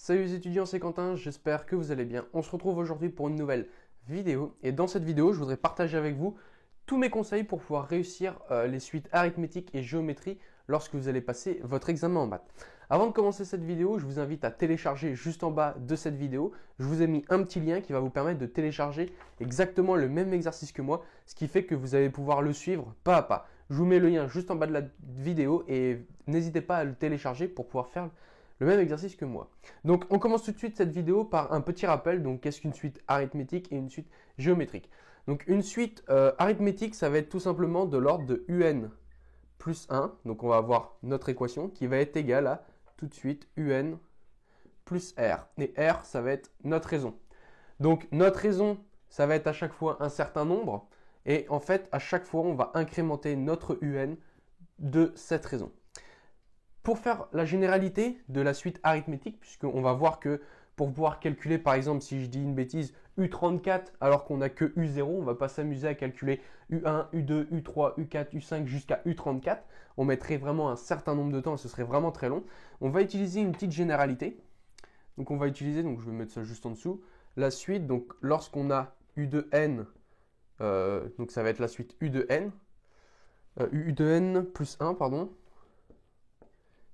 Salut les étudiants, c'est Quentin, j'espère que vous allez bien. On se retrouve aujourd'hui pour une nouvelle vidéo et dans cette vidéo, je voudrais partager avec vous tous mes conseils pour pouvoir réussir les suites arithmétiques et géométrie lorsque vous allez passer votre examen en maths. Avant de commencer cette vidéo, je vous invite à télécharger juste en bas de cette vidéo. Je vous ai mis un petit lien qui va vous permettre de télécharger exactement le même exercice que moi, ce qui fait que vous allez pouvoir le suivre pas à pas. Je vous mets le lien juste en bas de la vidéo et n'hésitez pas à le télécharger pour pouvoir faire le même exercice que moi. Donc on commence tout de suite cette vidéo par un petit rappel. Donc qu'est-ce qu'une suite arithmétique et une suite géométrique? Donc une suite arithmétique, ça va être tout simplement de l'ordre de un plus 1. Donc on va avoir notre équation qui va être égale à tout de suite un plus r. Et r, ça va être notre raison. Donc notre raison, ça va être à chaque fois un certain nombre. Et en fait, à chaque fois, on va incrémenter notre un de cette raison. Pour faire la généralité de la suite arithmétique, puisqu'on va voir que pour pouvoir calculer, par exemple, si je dis une bêtise, U34 alors qu'on n'a que U0, on ne va pas s'amuser à calculer U1, U2, U3, U4, U5 jusqu'à U34. On mettrait vraiment un certain nombre de temps et ce serait vraiment très long. On va utiliser une petite généralité. Donc on va utiliser, donc je vais mettre ça juste en dessous, la suite. Donc lorsqu'on a U de n, donc ça va être la suite U de n, U de n plus 1, pardon,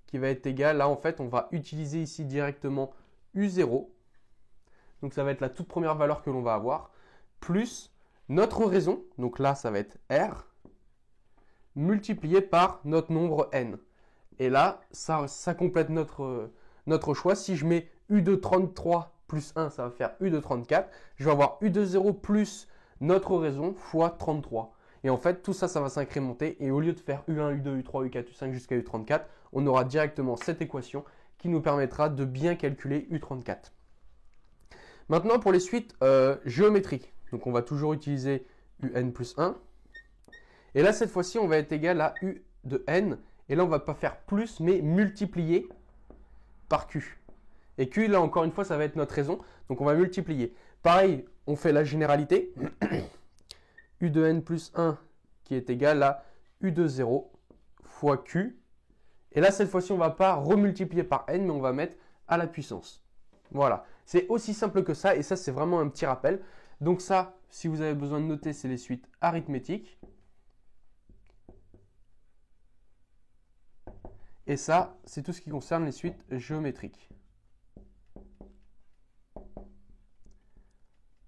qui va être égal, là en fait on va utiliser ici directement U0, donc ça va être la toute première valeur que l'on va avoir, plus notre raison, donc là ça va être R, multiplié par notre nombre n. Et là, ça complète notre choix. Si je mets U de 33 plus 1, ça va faire U de 34. Je vais avoir U de 0 plus notre raison fois 33. Et en fait, tout ça, ça va s'incrémenter. Et au lieu de faire U1, U2, U3, U4, U5 jusqu'à U34, on aura directement cette équation qui nous permettra de bien calculer U34. Maintenant, pour les suites géométriques. Donc, on va toujours utiliser UN plus 1. Et là, cette fois-ci, on va être égal à U de n. Et là, on ne va pas faire plus, mais multiplier par Q. Et Q, là, encore une fois, ça va être notre raison. Donc, on va multiplier. Pareil, on fait la généralité. U de n plus 1 qui est égal à U de 0 fois Q. Et là, cette fois-ci, on ne va pas remultiplier par n, mais on va mettre à la puissance. Voilà. C'est aussi simple que ça. Et ça, c'est vraiment un petit rappel. Donc ça, si vous avez besoin de noter, c'est les suites arithmétiques. Et ça, c'est tout ce qui concerne les suites géométriques.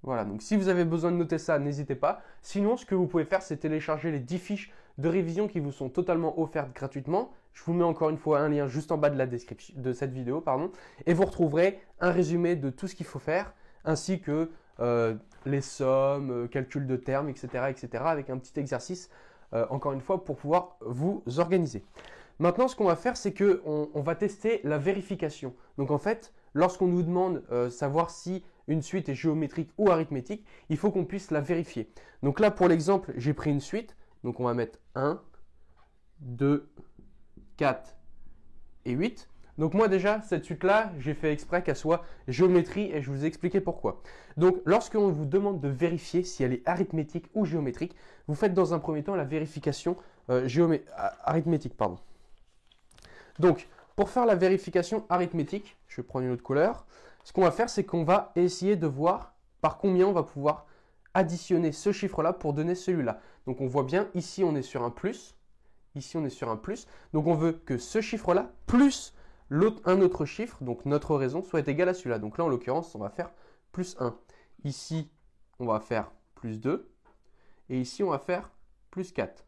Voilà, donc si vous avez besoin de noter ça, n'hésitez pas. Sinon, ce que vous pouvez faire, c'est télécharger les 10 fiches de révision qui vous sont totalement offertes gratuitement. Je vous mets encore une fois un lien juste en bas de la description de cette vidéo, et vous retrouverez un résumé de tout ce qu'il faut faire, ainsi que les sommes, calcul de termes, etc., avec un petit exercice, encore une fois, pour pouvoir vous organiser. Maintenant, ce qu'on va faire, c'est qu'on va tester la vérification. Donc en fait, lorsqu'on nous demande savoir si une suite est géométrique ou arithmétique, il faut qu'on puisse la vérifier. Donc là, pour l'exemple, j'ai pris une suite. Donc on va mettre 1, 2, 4 et 8. Donc moi déjà, cette suite-là, j'ai fait exprès qu'elle soit géométrie et je vous ai expliqué pourquoi. Donc lorsqu'on vous demande de vérifier si elle est arithmétique ou géométrique, vous faites dans un premier temps la vérification arithmétique. Donc, pour faire la vérification arithmétique, je vais prendre une autre couleur. Ce qu'on va faire, c'est qu'on va essayer de voir par combien on va pouvoir additionner ce chiffre-là pour donner celui-là. Donc, on voit bien, ici, on est sur un plus. Ici, on est sur un plus. Donc, on veut que ce chiffre-là, plus un autre chiffre, donc notre raison, soit égal à celui-là. Donc là, en l'occurrence, on va faire plus 1. Ici, on va faire plus 2. Et ici, on va faire plus 4.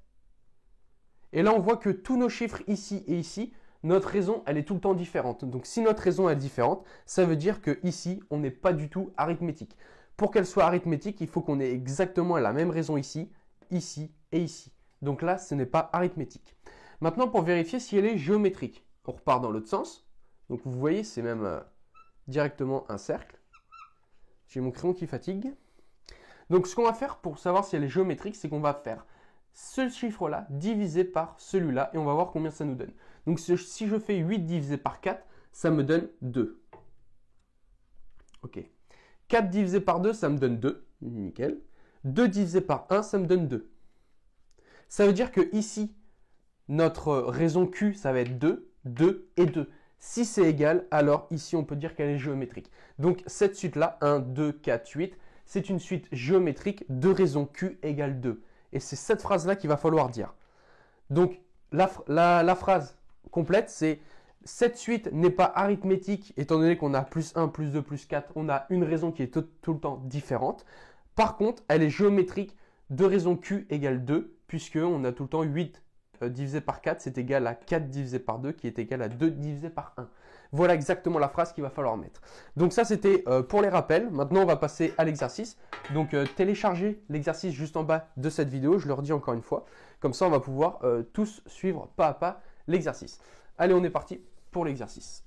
Et là, on voit que tous nos chiffres ici et ici, notre raison, elle est tout le temps différente. Donc, si notre raison est différente, ça veut dire que ici, on n'est pas du tout arithmétique. Pour qu'elle soit arithmétique, il faut qu'on ait exactement la même raison ici, ici et ici. Donc là, ce n'est pas arithmétique. Maintenant, pour vérifier si elle est géométrique, on repart dans l'autre sens. Donc, vous voyez, c'est même directement un cercle. J'ai mon crayon qui fatigue. Donc, ce qu'on va faire pour savoir si elle est géométrique, c'est qu'on va faire ce chiffre-là divisé par celui-là et on va voir combien ça nous donne. Donc si je fais 8 divisé par 4, ça me donne 2. Ok. 4 divisé par 2, ça me donne 2. Nickel. 2 divisé par 1, ça me donne 2. Ça veut dire que ici, notre raison Q, ça va être 2, 2 et 2. Si c'est égal, alors ici, on peut dire qu'elle est géométrique. Donc, cette suite-là, 1, 2, 4, 8, c'est une suite géométrique de raison Q égale 2. Et c'est cette phrase-là qu'il va falloir dire. Donc, la phrase complète, c'est cette suite n'est pas arithmétique, étant donné qu'on a plus 1, plus 2, plus 4, on a une raison qui est tout le temps différente. Par contre, elle est géométrique de raison Q égale 2, puisqu'on a tout le temps 8 divisé par 4, c'est égal à 4 divisé par 2, qui est égal à 2 divisé par 1. Voilà exactement la phrase qu'il va falloir mettre. Donc ça, c'était pour les rappels. Maintenant, on va passer à l'exercice. Donc, téléchargez l'exercice juste en bas de cette vidéo, je le redis encore une fois. Comme ça, on va pouvoir tous suivre pas à pas l'exercice. Allez, on est parti pour l'exercice.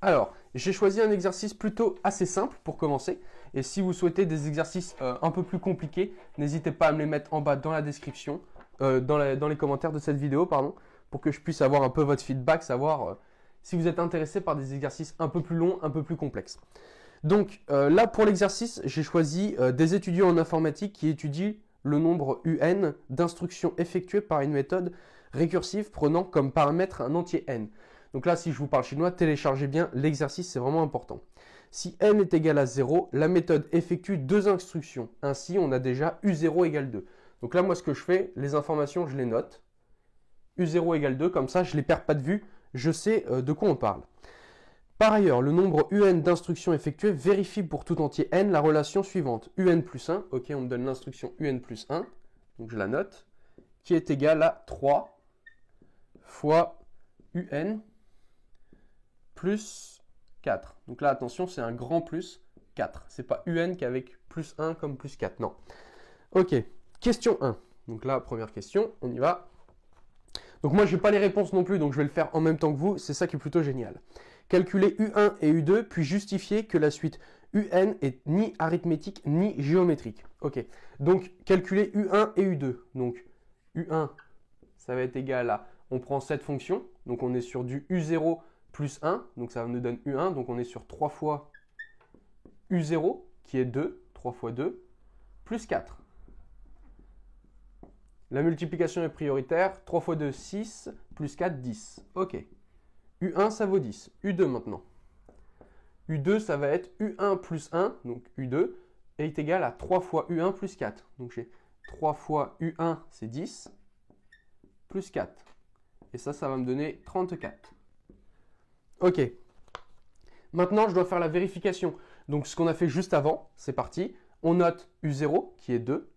Alors, j'ai choisi un exercice plutôt assez simple pour commencer. Et si vous souhaitez des exercices un peu plus compliqués, n'hésitez pas à me les mettre en bas dans la description, dans les commentaires de cette vidéo, pardon, pour que je puisse avoir un peu votre feedback, savoir si vous êtes intéressé par des exercices un peu plus longs, un peu plus complexes. Donc là, pour l'exercice, j'ai choisi des étudiants en informatique qui étudient le nombre UN d'instructions effectuées par une méthode récursive prenant comme paramètre un entier n. Donc là, si je vous parle chinois, téléchargez bien l'exercice, c'est vraiment important. Si n est égal à 0, la méthode effectue 2 instructions. Ainsi, on a déjà U0 égale 2. Donc là, moi, ce que je fais, les informations, je les note. U0 égale 2, comme ça, je ne les perds pas de vue, je sais de quoi on parle. Par ailleurs, le nombre UN d'instructions effectuées vérifie pour tout entier n la relation suivante. UN plus 1, ok, on me donne l'instruction UN plus 1, donc je la note, qui est égale à 3 fois UN plus 4. Donc là, attention, c'est un grand plus 4. Ce n'est pas UN qu'avec plus 1 comme plus 4, non. Ok, question 1. Donc là, première question, on y va. Donc moi, je n'ai pas les réponses non plus, donc je vais le faire en même temps que vous. C'est ça qui est plutôt génial. Calculer U1 et U2, puis justifier que la suite UN est ni arithmétique ni géométrique. Ok, donc calculer U1 et U2. Donc U1, ça va être égal à, on prend cette fonction, donc on est sur du U0 plus 1, donc ça nous donne U1, donc on est sur 3 fois U0, qui est 2, 3 fois 2, plus 4. La multiplication est prioritaire, 3 fois 2, 6, plus 4, 10. Ok. U1, ça vaut 10. U2 maintenant. U2, ça va être U1 plus 1, donc U2, est égal à 3 fois U1 plus 4. Donc j'ai 3 fois U1, c'est 10, plus 4. Et ça va me donner 34. Ok. Maintenant, je dois faire la vérification. Donc ce qu'on a fait juste avant, c'est parti. On note U0, qui est 2.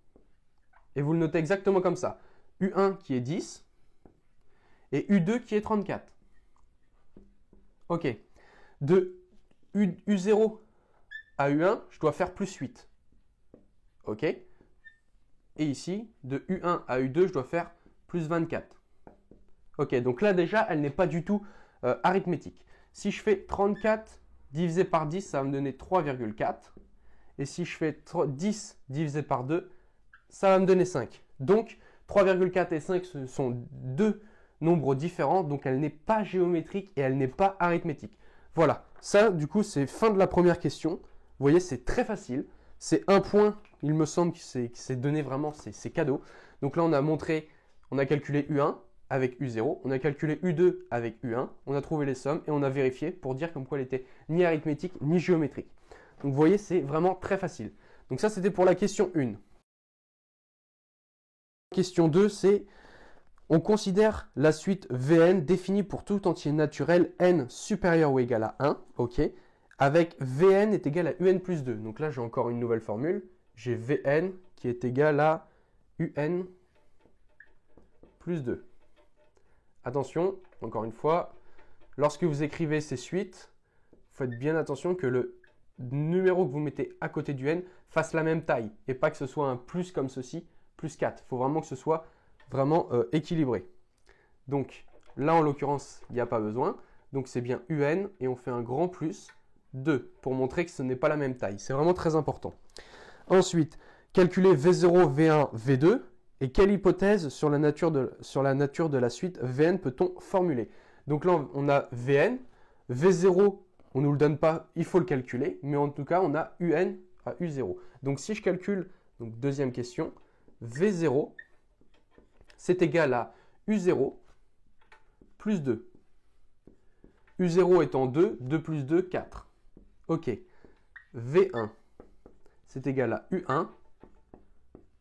Et vous le notez exactement comme ça. U1 qui est 10 et U2 qui est 34. Ok. De U0 à U1, je dois faire plus 8. Ok. Et ici, de U1 à U2, je dois faire plus 24. Ok, donc là déjà, elle n'est pas du tout arithmétique. Si je fais 34 divisé par 10, ça va me donner 3,4. Et si je fais 10 divisé par 2, ça va me donner 5. Donc, 3,4 et 5, ce sont deux nombres différents. Donc, elle n'est pas géométrique et elle n'est pas arithmétique. Voilà. Ça, du coup, c'est fin de la première question. Vous voyez, c'est très facile. C'est un point, il me semble, qui s'est donné vraiment, c'est cadeau. Donc là, on a montré, on a calculé U1 avec U0. On a calculé U2 avec U1. On a trouvé les sommes et on a vérifié pour dire comme quoi elle était ni arithmétique ni géométrique. Donc, vous voyez, c'est vraiment très facile. Donc ça, c'était pour la question 1. Question 2, c'est on considère la suite Vn définie pour tout entier naturel n supérieur ou égal à 1, ok, avec Vn est égal à Un plus 2. Donc là, j'ai encore une nouvelle formule. J'ai Vn qui est égal à Un plus 2. Attention, encore une fois, lorsque vous écrivez ces suites, faites bien attention que le numéro que vous mettez à côté du n fasse la même taille et pas que ce soit un plus comme ceci, plus 4. Il faut vraiment que ce soit vraiment équilibré. Donc là, en l'occurrence, il n'y a pas besoin. Donc c'est bien UN et on fait un grand plus 2 pour montrer que ce n'est pas la même taille. C'est vraiment très important. Ensuite, calculer V0, V1, V2 et quelle hypothèse sur la nature de la suite Vn peut-on formuler? Donc là, on a Vn. V0, on ne nous le donne pas, il faut le calculer. Mais en tout cas, on a UN à U0. Donc si je calcule, donc deuxième question, V0, c'est égal à U0 plus 2. U0 étant 2, 2 plus 2, 4. Ok. V1, c'est égal à U1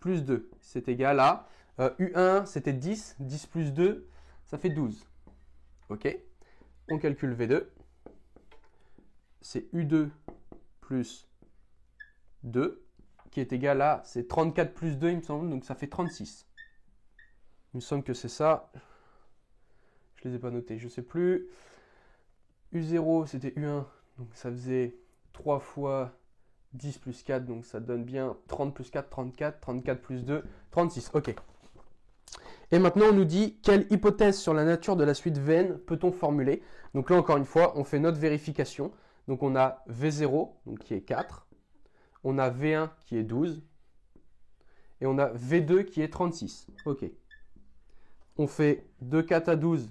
plus 2. C'est égal à U1, c'était 10. 10 plus 2, ça fait 12. Ok. On calcule V2. C'est U2 plus 2 qui est égal à, c'est 34 plus 2 il me semble, donc ça fait 36. Il me semble que c'est ça. Je ne les ai pas notés, je ne sais plus. U0 c'était U1, donc ça faisait 3 fois 10 plus 4, donc ça donne bien 30 plus 4, 34, 34 plus 2, 36. Ok. Et maintenant on nous dit quelle hypothèse sur la nature de la suite Vn peut-on formuler? Donc là encore une fois, on fait notre vérification. Donc on a V0 donc qui est 4, on a V1 qui est 12, et on a V2 qui est 36. Ok. On fait de 4 à 12,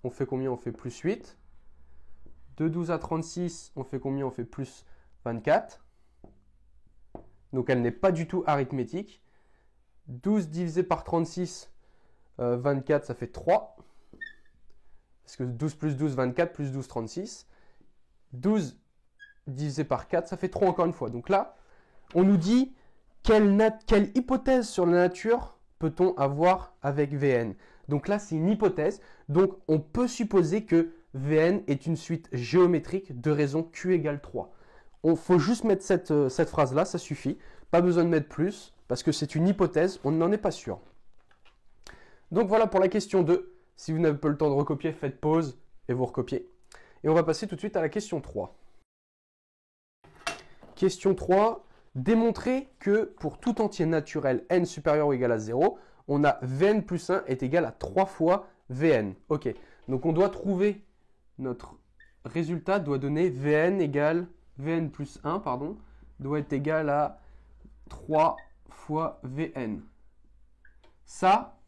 on fait combien? On fait plus 8. De 12 à 36, on fait combien? On fait plus 24. Donc elle n'est pas du tout arithmétique. 12 divisé par 36, 24, ça fait 3. Parce que 12 plus 12, 24, plus 12, 36. 12 divisé par 4, ça fait 3 encore une fois. Donc là, on nous dit quelle hypothèse sur la nature peut-on avoir avec Vn. Donc là, c'est une hypothèse. Donc on peut supposer que Vn est une suite géométrique de raison Q égale 3. Il faut juste mettre cette phrase-là, ça suffit. Pas besoin de mettre plus, parce que c'est une hypothèse, on n'en est pas sûr. Donc voilà pour la question 2. Si vous n'avez pas le temps de recopier, faites pause et vous recopiez. Et on va passer tout de suite à la question 3. Question 3. Démontrer que pour tout entier naturel n supérieur ou égal à 0, on a Vn plus 1 est égal à 3 fois Vn. Ok, donc on doit trouver notre résultat doit donner Vn plus 1, pardon, doit être égal à 3 fois Vn. Ça,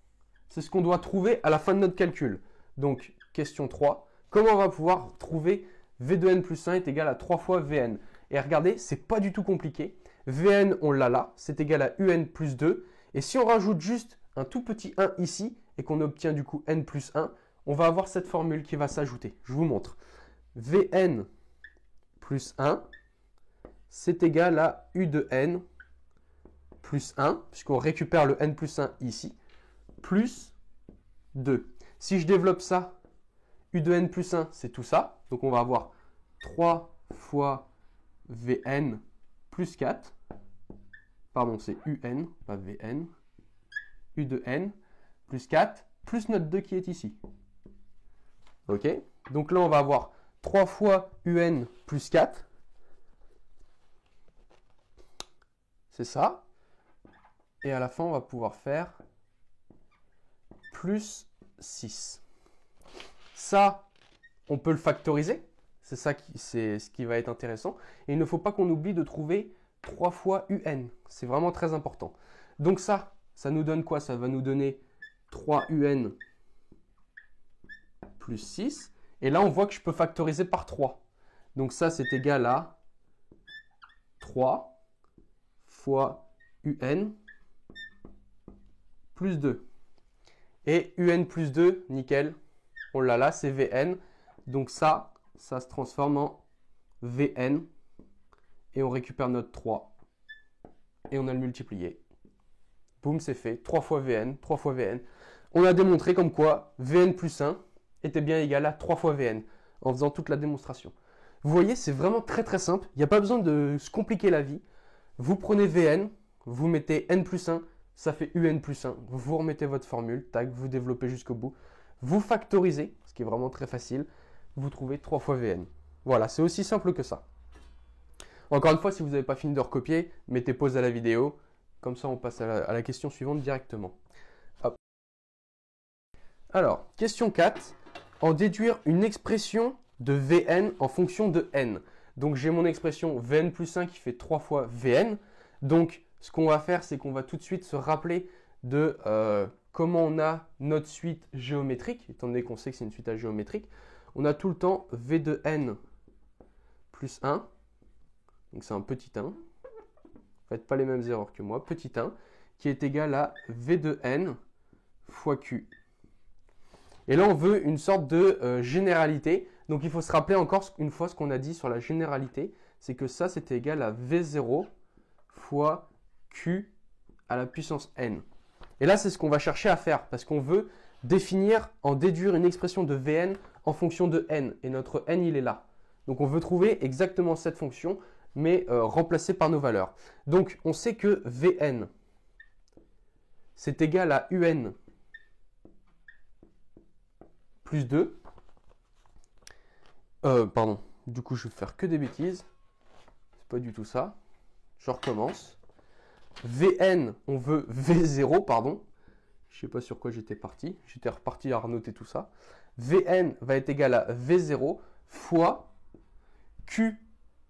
c'est ce qu'on doit trouver à la fin de notre calcul. Donc, question 3. Comment on va pouvoir trouver V de n plus 1 est égal à 3 fois Vn? Et regardez, c'est pas du tout compliqué. Vn, on l'a là, c'est égal à un plus 2. Et si on rajoute juste un tout petit 1 ici, et qu'on obtient du coup n plus 1, on va avoir cette formule qui va s'ajouter. Je vous montre. Vn plus 1, c'est égal à u de n plus 1, puisqu'on récupère le n plus 1 ici, plus 2. Si je développe ça, u de n plus 1, c'est tout ça. Donc on va avoir 3 fois Vn plus 4. Pardon, c'est un, pas Vn. U de n plus 4, plus notre 2 qui est ici. Ok? Donc là, on va avoir 3 fois un plus 4. C'est ça. Et à la fin, on va pouvoir faire plus 6. Ça, on peut le factoriser. C'est ça c'est ce qui va être intéressant. Et il ne faut pas qu'on oublie de trouver 3 fois un. C'est vraiment très important. Donc ça nous donne quoi? Ça va nous donner 3 un plus 6. Et là, on voit que je peux factoriser par 3. Donc ça, c'est égal à 3 fois un plus 2. Et un plus 2, nickel, on l'a là, c'est Vn. Donc ça se transforme en Vn. Et on récupère notre 3. Et on a le multiplié. Boum, c'est fait. 3 fois Vn, 3 fois Vn. On a démontré comme quoi Vn plus 1 était bien égal à 3 fois Vn en faisant toute la démonstration. Vous voyez, c'est vraiment très très simple. Il n'y a pas besoin de se compliquer la vie. Vous prenez Vn, vous mettez n plus 1, ça fait un plus 1. Vous remettez votre formule, tac, vous développez jusqu'au bout. Vous factorisez, ce qui est vraiment très facile. Vous trouvez 3 fois Vn. Voilà, c'est aussi simple que ça. Encore une fois, si vous n'avez pas fini de recopier, mettez pause à la vidéo. Comme ça, on passe à la question suivante directement. Hop. Alors, question 4. En déduire une expression de Vn en fonction de n. Donc, j'ai mon expression Vn plus 1 qui fait 3 fois Vn. Donc, ce qu'on va faire, c'est qu'on va tout de suite se rappeler de comment on a notre suite géométrique, étant donné qu'on sait que c'est une suite géométrique. On a tout le temps V de n plus 1. Donc, c'est un petit 1. Faites pas les mêmes erreurs que moi. Petit 1 qui est égal à V de n fois Q. Et là, on veut une sorte de généralité. Donc il faut se rappeler encore une fois ce qu'on a dit sur la généralité, c'est que ça c'était égal à V0 fois Q à la puissance n. Et là c'est ce qu'on va chercher à faire parce qu'on veut déduire une expression de Vn en fonction de n. Et notre n il est là. Donc on veut trouver exactement cette fonction mais remplacée par nos valeurs. Donc on sait que Vn c'est égal à Un plus 2. Pardon, du coup je vais faire que des bêtises. C'est pas du tout ça. Je recommence. Vn, on veut V0, pardon. Je sais pas sur quoi j'étais parti. J'étais reparti à noter tout ça. Vn va être égal à V0 fois Q.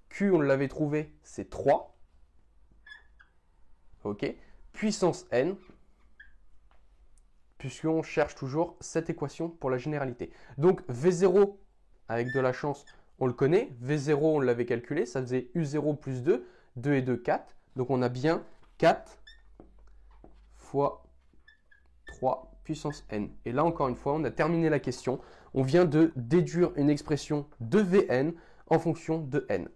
Q, on l'avait trouvé, c'est 3. Ok. Puissance n. Puisqu'on cherche toujours cette équation pour la généralité. Donc V0, avec de la chance, on le connaît. V0, on l'avait calculé, ça faisait U0 plus 2. 2 et 2, 4. Donc on a bien 4 fois 3 puissance n. Et là, encore une fois, on a terminé la question. On vient de déduire une expression de Vn en fonction de n.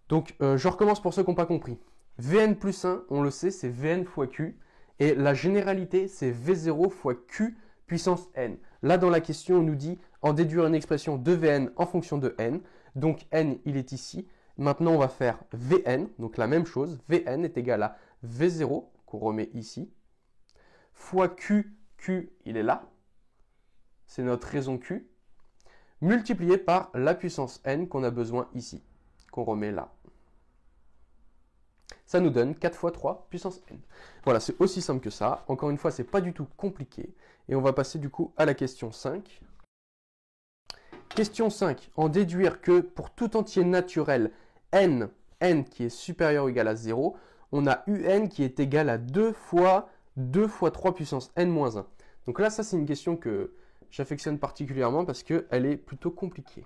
Donc je recommence pour ceux qui n'ont pas compris. Vn plus 1, on le sait, c'est Vn fois Q. Et la généralité, c'est V0 fois Q puissance n. Là, dans la question, on nous dit en déduire une expression de Vn en fonction de n. Donc n, il est ici. Maintenant, on va faire Vn, donc la même chose. Vn est égal à V0, qu'on remet ici, fois Q. Q, il est là. C'est notre raison Q. Multiplié par la puissance n qu'on a besoin ici, qu'on remet là. Ça nous donne 4 fois 3 puissance n. Voilà, c'est aussi simple que ça. Encore une fois, ce n'est pas du tout compliqué. Et on va passer du coup à la question 5. Question 5. En déduire que pour tout entier naturel, n qui est supérieur ou égal à 0, on a un qui est égal à 2 fois 3 puissance n moins 1. Donc là, ça c'est une question que j'affectionne particulièrement parce qu'elle est plutôt compliquée.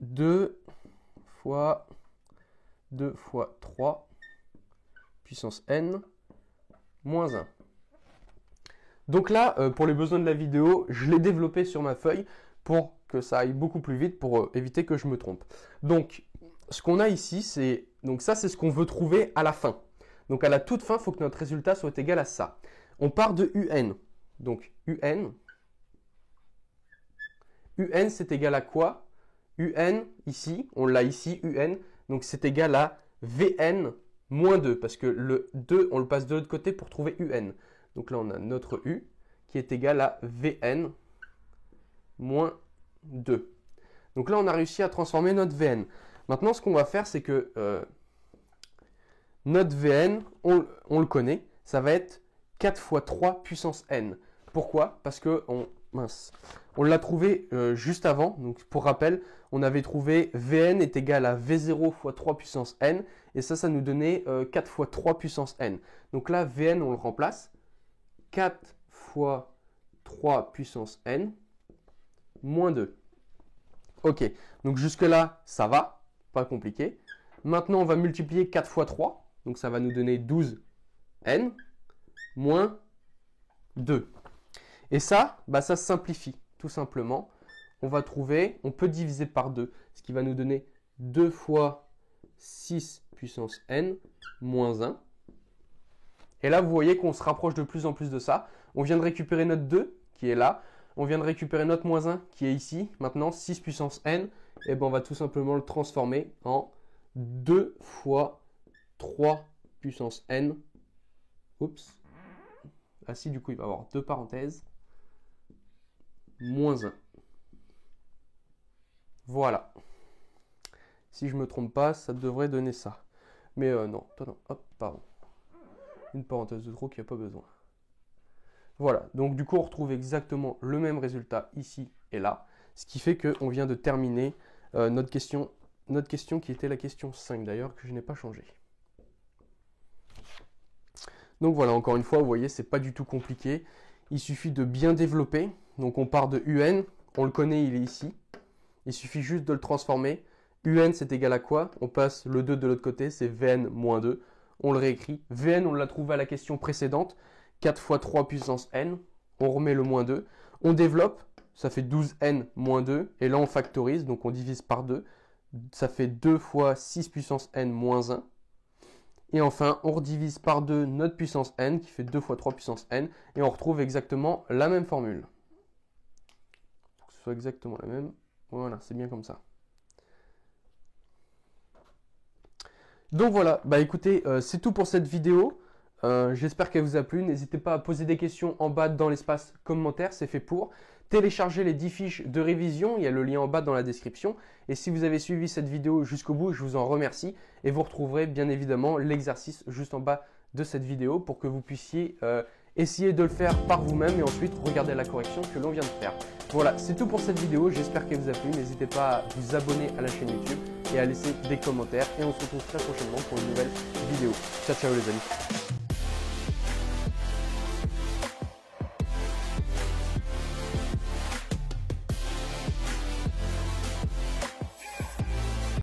2 fois 3 puissance n moins 1. Donc là, pour les besoins de la vidéo, je l'ai développé sur ma feuille pour que ça aille beaucoup plus vite, pour éviter que je me trompe. Donc, ce qu'on a ici, c'est ce qu'on veut trouver à la fin. Donc à la toute fin, il faut que notre résultat soit égal à ça. On part de un. Donc un c'est égal à quoi? Un ici, on l'a ici, un. Donc c'est égal à Vn moins 2, parce que le 2, on le passe de l'autre côté pour trouver un. Donc là, on a notre U qui est égal à Vn moins 2. Donc là, on a réussi à transformer notre Vn. Maintenant, ce qu'on va faire, c'est que notre Vn, on le connaît, ça va être 4 fois 3 puissance n. Pourquoi? Parce que on l'a trouvé juste avant. Donc pour rappel, on avait trouvé Vn est égal à V0 fois 3 puissance n. Et ça nous donnait 4 fois 3 puissance n. Donc là, Vn, on le remplace. 4 fois 3 puissance n moins 2. Ok, donc jusque-là, ça va, pas compliqué. Maintenant, on va multiplier 4 fois 3. Donc ça va nous donner 12n moins 2. Et ça, ça se simplifie tout simplement. On peut diviser par 2, ce qui va nous donner 2 fois 6 puissance n moins 1. Et là, vous voyez qu'on se rapproche de plus en plus de ça. On vient de récupérer notre 2 qui est là. On vient de récupérer notre moins 1 qui est ici. Maintenant, 6 puissance n, et on va tout simplement le transformer en 2 fois 3 puissance n. Oups. Ah si, du coup, il va y avoir deux parenthèses. Moins 1. Voilà. Si je ne me trompe pas, ça devrait donner ça. Mais non, non, hop, pardon. Une parenthèse de trop qui n'a pas besoin. Voilà, donc du coup, on retrouve exactement le même résultat ici et là. Ce qui fait qu'on vient de terminer notre question qui était la question 5 d'ailleurs, que je n'ai pas changé. Donc voilà, encore une fois, vous voyez, c'est pas du tout compliqué. Il suffit de bien développer. Donc on part de un, on le connaît, il est ici. Il suffit juste de le transformer. Un, c'est égal à quoi? On passe le 2 de l'autre côté, c'est Vn moins 2. On le réécrit. Vn, on l'a trouvé à la question précédente. 4 fois 3 puissance n. On remet le moins 2. On développe. ça fait 12n moins 2. Et là, on factorise, donc on divise par 2. Ça fait 2 fois 6 puissance n moins 1. Et enfin, on redivise par 2 notre puissance n, qui fait 2 fois 3 puissance n. Et on retrouve exactement la même formule. Pour que ce soit exactement la même. Voilà, c'est bien comme ça. Donc voilà, bah écoutez, c'est tout pour cette vidéo. J'espère qu'elle vous a plu. N'hésitez pas à poser des questions en bas dans l'espace commentaire, c'est fait pour. Téléchargez les 10 fiches de révision, il y a le lien en bas dans la description. Et si vous avez suivi cette vidéo jusqu'au bout, je vous en remercie. Et vous retrouverez bien évidemment l'exercice juste en bas de cette vidéo pour que vous puissiez essayer de le faire par vous-même et ensuite regarder la correction que l'on vient de faire. Voilà, c'est tout pour cette vidéo, j'espère qu'elle vous a plu. N'hésitez pas à vous abonner à la chaîne YouTube et à laisser des commentaires. Et on se retrouve très prochainement pour une nouvelle vidéo. Ciao, ciao les amis.